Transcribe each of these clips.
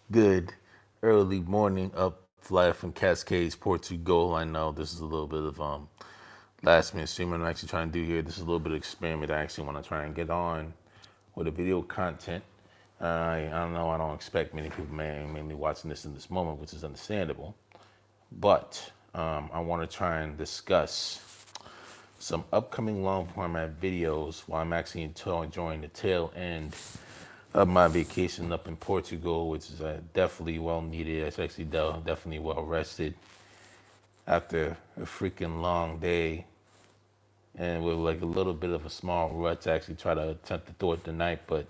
Good early morning up flight from Cascades, Portugal. I know this is a little bit of last minute streaming I'm actually trying to do here. This is a little bit of experiment I actually want to try and get on with the video content. I don't know. I don't expect many people may be watching this in this moment, which is understandable. But I want to try and discuss some upcoming long format videos while I'm actually enjoying the tail end of my vacation up in Portugal, which is definitely well needed. It's actually definitely well rested after a freaking long day and with like a little bit of a small rut to actually try to attempt to throw it tonight, but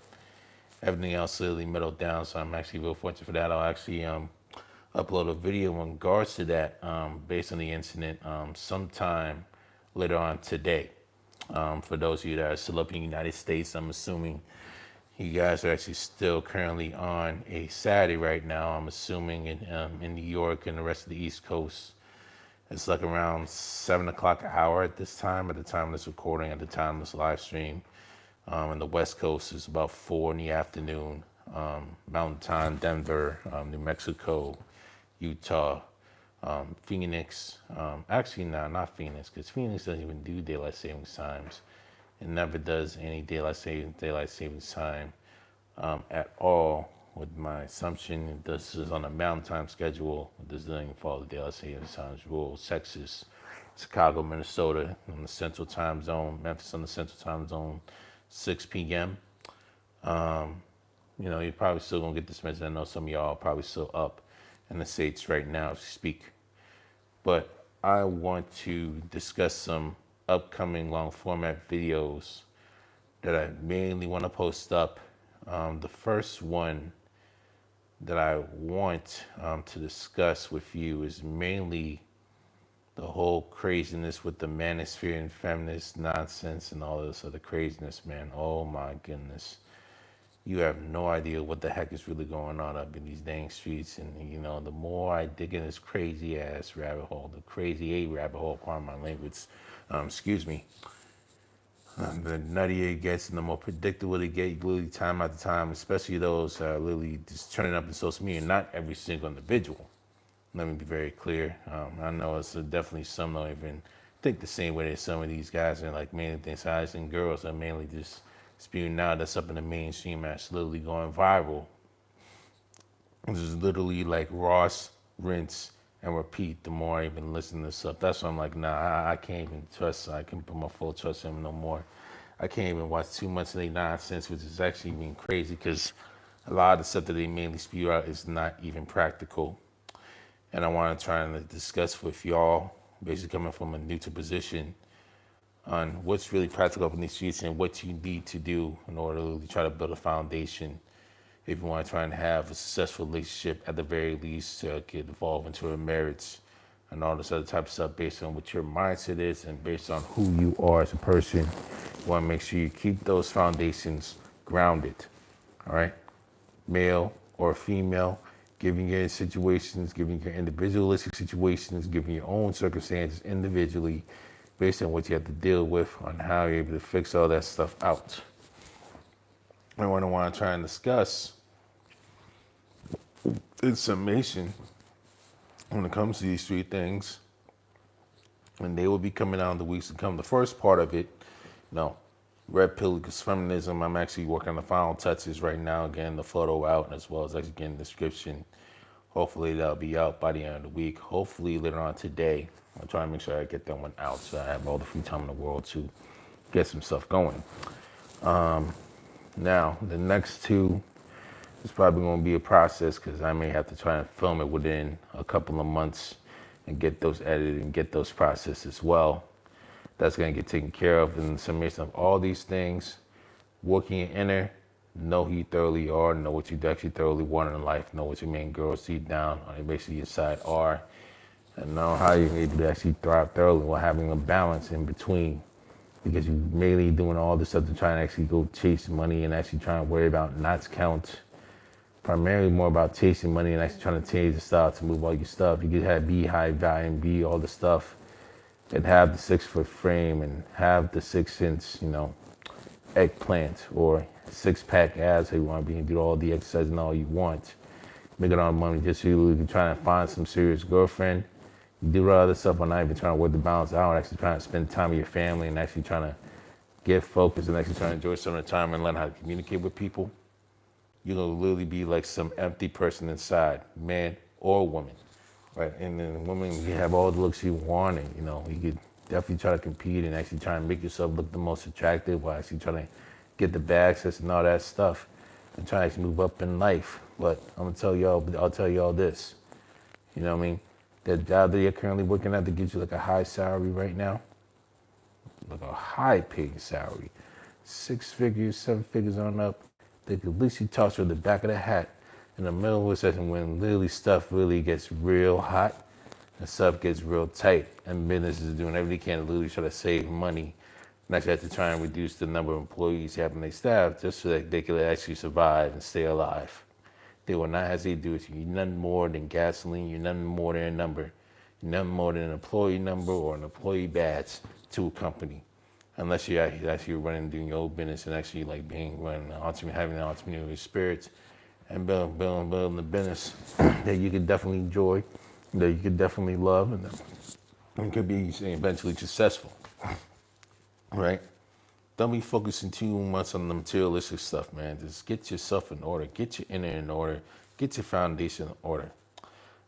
everything else literally mellowed down. So I'm actually real fortunate for that. I'll actually upload a video in regards to that based on the incident sometime later on today. For those of you that are still up in the United States, I'm assuming you guys are actually still currently on a Saturday right now. I'm assuming in New York and the rest of the East Coast, it's like around 7 o'clock hour at this time, at the time of this recording, at the time of this live stream. And the West Coast is about 4 in the afternoon. Mountain Time, Denver, New Mexico, Utah, Phoenix. Actually, no, not Phoenix, because Phoenix doesn't even do daylight savings times. It never does any daylight savings time at all. With my assumption, this is on a mountain time schedule. This doesn't even follow the daylight savings times rules. Texas, Chicago, Minnesota on the Central Time Zone. Memphis on the Central Time Zone, 6 p.m. You're probably still gonna get this message. I know some of y'all are probably still up in the States right now as we speak. But I want to discuss some upcoming long format videos that I mainly want to post up. The first one that I want to discuss with you is mainly the whole craziness with the manosphere and feminist nonsense and all this other craziness, man. Oh my goodness. You have no idea what the heck is really going on up in these dang streets. And, the more I dig in this crazy ass rabbit hole, the crazy A rabbit hole, pardon my language, excuse me, the nuttier it gets and the more predictable it gets, literally time after time, especially those that are literally just turning up in social media, not every single individual. Let me be very clear. I know it's definitely some don't even think the same way that some of these guys are like mainly things guys and girls are mainly just spewing out that's up in the mainstream that's literally going viral. This is literally like Ross, rinse, and repeat the more I even listen to this stuff. That's why I'm like, nah, I can't even trust. I can't put my full trust in him no more. I can't even watch too much of their nonsense, which is actually being crazy because a lot of the stuff that they mainly spew out is not even practical. And I want to try and discuss with y'all, basically coming from a neutral position, on what's really practical up in these streets and what you need to do in order to try to build a foundation if you want to try and have a successful relationship, at the very least, get evolve into a marriage and all this other type of stuff based on what your mindset is and based on who you are as a person. You want to make sure you keep those foundations grounded, all right? Male or female, given your situations, given your individualistic situations, given your own circumstances individually, based on what you have to deal with, on how you're able to fix all that stuff out. And what I want to try and discuss in summation when it comes to these three things, and they will be coming out in the weeks to come. The first part of it, red pill feminism. I'm actually working on the final touches right now, getting the photo out as well as actually getting the description. Hopefully that'll be out by the end of the week. Hopefully later on today. I'll try and make sure I get that one out so I have all the free time in the world to get some stuff going. Now, the next two is probably going to be a process because I may have to try and film it within a couple of months and get those edited and get those processed as well. That's going to get taken care of. And the summation of all these things, working your inner, know who you thoroughly are, know what you actually thoroughly want in life, know what your main goals deep down on basically your side are, and know how you're able to actually thrive thoroughly while having a balance in between. Because you're mainly doing all this stuff to try and actually go chase money and actually trying to worry about knots count. Primarily more about chasing money and actually trying to change the style to move all your stuff. You could have be high value and be all the stuff and have the 6 foot frame and have the 6 inch, eggplant or 6-pack abs. So you want to be and do all the exercise and all you want. making all the money just so you can try to find some serious girlfriend. You do all this stuff, but not even trying to work the balance out, actually trying to spend time with your family and actually trying to get focused and actually trying to enjoy some of the time and learn how to communicate with people. You're going to literally be like some empty person inside, man or woman, right? And then women, you have all the looks you want, and you could definitely try to compete and actually try and make yourself look the most attractive while actually trying to get the access and all that stuff and try to actually move up in life. But I'll tell y'all this, you know what I mean? That job that you're currently working at that gives you like a high salary right now, like a high paying salary, 6 figures, 7 figures on up, they could at least you toss her the back of the hat in the middle of a session when literally stuff really gets real hot and stuff gets real tight and businesses are doing everything they can to literally try to save money and actually have to try and reduce the number of employees they have in their staff just so that they can actually survive and stay alive. They will not hesitate to do it. You're nothing more than gasoline. You're nothing more than a number. You're nothing more than an employee number or an employee badge to a company. Unless you're actually running, doing your own business and actually like having an entrepreneurial spirit and building the business that you could definitely enjoy, that you could definitely love, and could be eventually successful, right? Don't be focusing too much on the materialistic stuff, man. Just get yourself in order, get your inner in order, get your foundation in order.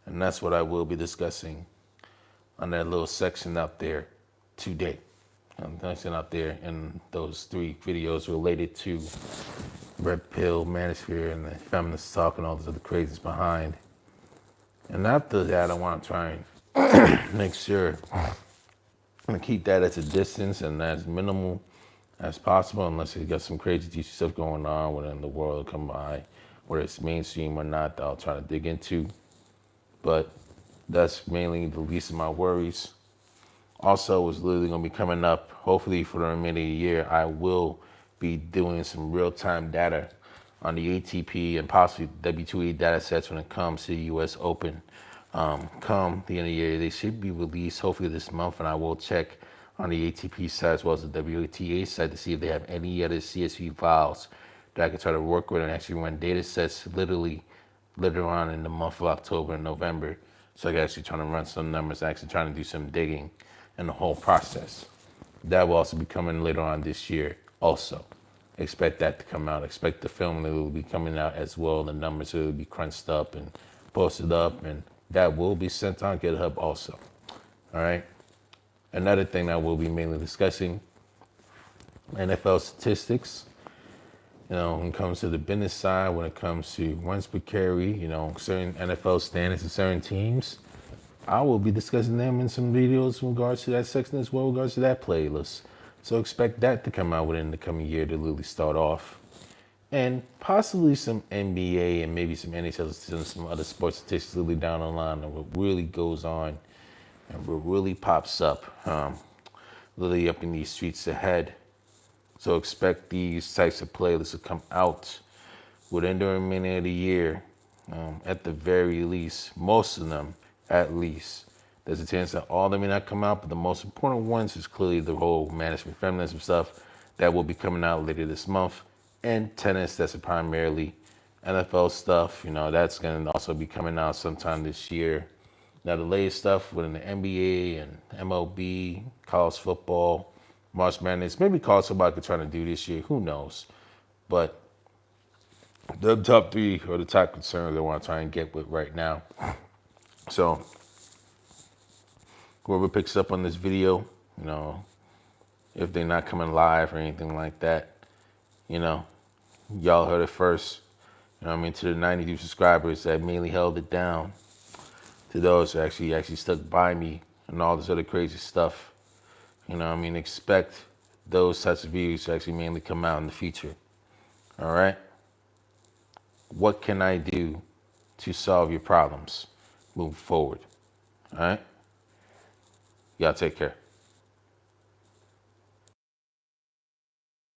And that's what I will be discussing on that little section out there today. Section out there in those 3 videos related to Red Pill, Manosphere, and the feminist talk and all those other crazies behind. And after that, I want to try and make sure and keep that at a distance and as minimal as possible, unless you got some crazy juicy stuff going on within the world come by, whether it's mainstream or not, that I'll try to dig into. But that's mainly the least of my worries. Also, what's literally going to be coming up, hopefully for the remainder of the year, I will be doing some real-time data on the ATP and possibly W2E data sets when it comes to the U.S. Open. Come the end of the year, they should be released hopefully this month, and I will check on the ATP side as well as the WTA side to see if they have any other CSV files that I can try to work with and actually run data sets literally later on in the month of October and November. So I can actually try to run some numbers, actually trying to do some digging in the whole process. That will also be coming later on this year also. Expect that to come out. Expect the film that will be coming out as well. The numbers will be crunched up and posted up, and that will be sent on GitHub also. All right. Another thing that we'll be mainly discussing, NFL statistics. When it comes to the business side, when it comes to runs per carry, certain NFL standards and certain teams, I will be discussing them in some videos in regards to that section as well, in regards to that playlist. So expect that to come out within the coming year to really start off. And possibly some NBA and maybe some NHL and some other sports statistics really down the line of what really goes on and what really pops up, really up in these streets ahead. So expect these types of playlists to come out within the remainder of the year, at the very least, most of them at least. There's a chance that all of them may not come out, but the most important ones is clearly the whole management, feminism stuff that will be coming out later this month, and tennis, that's primarily NFL stuff. That's going to also be coming out sometime this year. Now, the latest stuff within the NBA and MLB, college football, March Madness, maybe college football could try to do this year, who knows? But the top 3 are the top concerns I want to try and get with right now. So, whoever picks up on this video, if they're not coming live or anything like that, y'all heard it first. To the 92 subscribers that mainly held it down, to those who actually stuck by me and all this other crazy stuff, expect those types of videos to actually mainly come out in the future. All right? What can I do to solve your problems moving forward? All right? Y'all take care.